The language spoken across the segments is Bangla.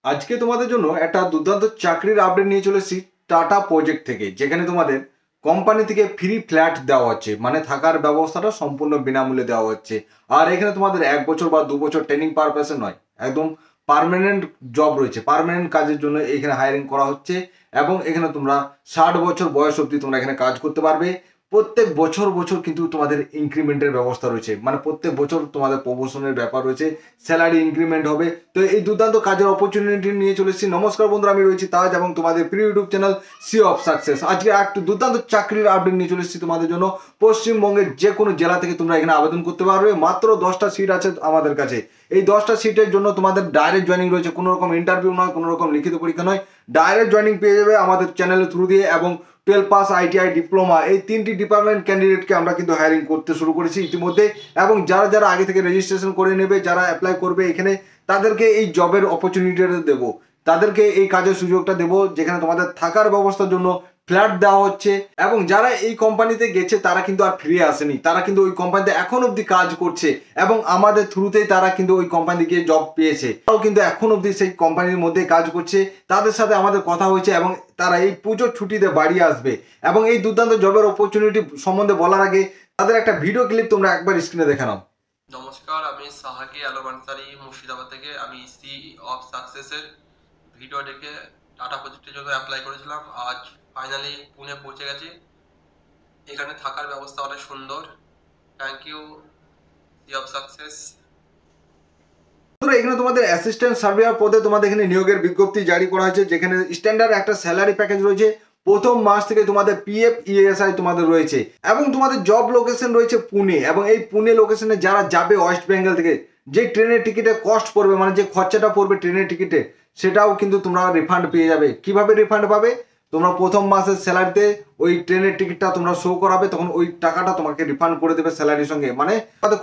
আজকে তোমাদের জন্য একটা দুর্দান্ত চাকরির আপডেট নিয়ে চলে এসেছি টাটা প্রজেক্ট থেকে, যেখানে তোমাদের কোম্পানি থেকে ফ্রি ফ্ল্যাট দেওয়া হচ্ছে, মানে থাকার ব্যবস্থাটা সম্পূর্ণ বিনামূল্যে দেওয়া হচ্ছে। আর এখানে তোমাদের 1 বছর বা 2 বছর ট্রেনিং পারপাসে নয়, একদম পার্মানেন্ট জব রয়েছে, পার্মানেন্ট কাজের জন্য এখানে হায়ারিং করা হচ্ছে। এবং এখানে তোমরা 60 বছর বয়স অবধি তোমরা এখানে কাজ করতে পারবে। প্রত্যেক বছর বছর কিন্তু তোমাদের ইনক্রিমেন্টের ব্যবস্থা রয়েছে, মানে প্রত্যেক বছর তোমাদের প্রমোশনের ব্যাপার রয়েছে, স্যালারি ইনক্রিমেন্ট হবে। তো এই দুর্দান্ত কাজের অপরচুনিটি নিয়ে চলে এসেছি। নমস্কার বন্ধুরা, আমি রয়েছি তাজ এবং তোমাদের প্রিয় YouTube channel Sea of Success. আজকে একটু দুর্দান্ত চাকরির আপডেট নিয়ে চলে এসেছি তোমাদের জন্য। পশ্চিমবঙ্গের যে কোনো জেলা থেকে তোমরা এখানে আবেদন করতে পারবে। মাত্র 10টা সিট আছে আমাদের কাছে। এই 10টা সিটের জন্য তোমাদের ডাইরেক্ট জয়েনিং রয়েছে, কোনো রকম ইন্টারভিউ নয়, কোনো রকম লিখিত পরীক্ষা নয়, ডাইরেক্ট জয়েনিং পেয়ে যাবে আমাদের চ্যানেলের থ্রু দিয়ে। এবং 12 পাস, আইটিআই, ডিপ্লোমা, এই 3টি ডিপার্টমেন্ট ক্যান্ডিডেটকে আমরা কিন্তু হায়ারিং করতে শুরু করেছি ইতিমধ্যে। এবং যারা যারা আগে থেকে রেজিস্ট্রেশন করে নেবে, যারা অ্যাপ্লাই করবে এখানে, তাদেরকে এই জবের অপরচুনিটিটা দেবো, তাদেরকে এই কাজের সুযোগটা দেবো, যেখানে তোমাদের থাকার ব্যবস্থার জন্য ফ্ল্যাট দেওয়া হচ্ছে। এবং যারা এই কোম্পানিতে গেছে তারা কিন্তু আর ফিরে আসেনি, তারা কিন্তু ওই কোম্পানিতে এখন অবধি কাজ করছে এবং আমাদের থ্রুতেই তারা কিন্তু ওই কোম্পানি গিয়ে জব পেয়েছে। তারাও কিন্তু এখন অবধি সেই কোম্পানির মধ্যে কাজ করছে। তাদের সাথে আমাদের কথা হয়েছে এবং তারা এই পুজোর ছুটিতে বাড়ি আসবে। এবং এই দুর্দান্ত জবের অপরচুনিটি সম্বন্ধে বলার আগে তাদের একটা ভিডিও ক্লিপ তোমরা একবার স্ক্রিনে দেখে নাও। নমস্কার, আমি সাহাকি আলম আনসারি মুর্শিদাবাদ থেকে। আমি সি অফ সাকসেসের ভিডিও দেখে টাটা প্রজেক্টের জন্য অ্যাপ্লাই করেছিলাম। আজ ফাইনালি পুনে পৌঁছে গেছি। এখানে থাকার ব্যবস্থা অনেক সুন্দর। Thank you Sea of Success. এখানে তোমাদের অ্যাসিস্ট্যান্ট সার্ভেয়ার পদে তোমাদের এখানে নিয়োগের বিজ্ঞপ্তি জারি করা হয়েছে, যেখানে স্ট্যান্ডার্ড একটা স্যালারি প্যাকেজ রয়েছে। প্রথম মাস থেকে তোমাদের পিএফ ইএসআই তোমাদের রয়েছে। এবং তোমাদের জব লোকেশন রয়েছে পুনে। এবং এই পুনে লোকেশনে যারা যাবে ওয়েস্ট বেঙ্গল থেকে, যে ট্রেনের টিকিটে কস্ট পড়বে, মানে যে খরচাটা পড়বে ট্রেনের টিকিটে, সেটাও কিন্তু তোমরা রিফান্ড পেয়ে যাবে। কিভাবে রিফান্ড পাবে? তোমরা প্রথম মাসের স্যালারিতে ওই ট্রেনের টিকিটটা তোমরা শো করাবে, তখন ওই টাকাটা তোমাকে রিফান্ড করে দেবে স্যালারির সঙ্গে। মানে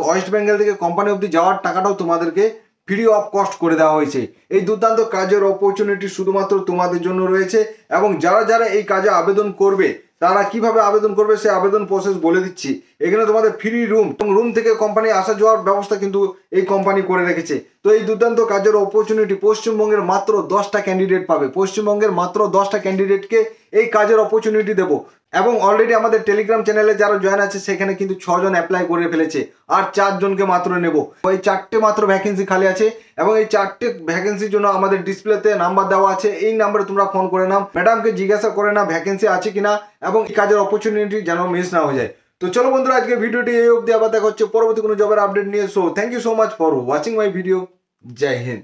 ওয়েস্ট বেঙ্গল থেকে কোম্পানি অবধি যাওয়ার টাকাটাও তোমাদেরকে ফ্রি অফ কস্ট করে দেওয়া হয়েছে। এই দুর্দান্ত কাজের অপরচুনিটি শুধুমাত্র তোমাদের জন্য রয়েছে। এবং যারা যারা এই কাজে আবেদন করবে, তারা কিভাবে আবেদন করবে সে আবেদন প্রসেস বলে দিচ্ছি। এখানে তোমাদের ফ্রি রুম এবং রুম থেকে কোম্পানি আসা যাওয়ার ব্যবস্থা কিন্তু এই কোম্পানি করে রেখেছে। তো এই দুর্দান্ত কাজের অপরচুনিটি পশ্চিমবঙ্গের মাত্র 10টা ক্যান্ডিডেট পাবে। পশ্চিমবঙ্গের মাত্র 10টা ক্যান্ডিডেটকে এই কাজের অপরচুনিটি দেবো। এবং অলরেডি আমাদের টেলিগ্রাম চ্যানেলে যারা জয়েন আছে, সেখানে কিন্তু 6জন অ্যাপ্লাই করে ফেলেছে, আর 4জনকে মাত্র নেব। ওই 4টে মাত্র ভ্যাকেন্সি খালি আছে। এবং এই 4টে ভ্যাকেন্সির জন্য আমাদের ডিসপ্লেতে নাম্বার দেওয়া আছে, এই নাম্বারে তোমরা ফোন করে নাও, ম্যাডামকে জিজ্ঞাসা করে নাও ভ্যাকেন্সি আছে কিনা, এবং এই কাজের অপরচুনিটি যেন মিস না হয়ে যায়। তো চলো বন্ধুরা, আজকে ভিডিওটি এই অবধি। আবার দেখা হচ্ছে পরবর্তী কোনো জবের আপডেট নিয়ে। So thank you so much for watching my video. জয় হিন্দ।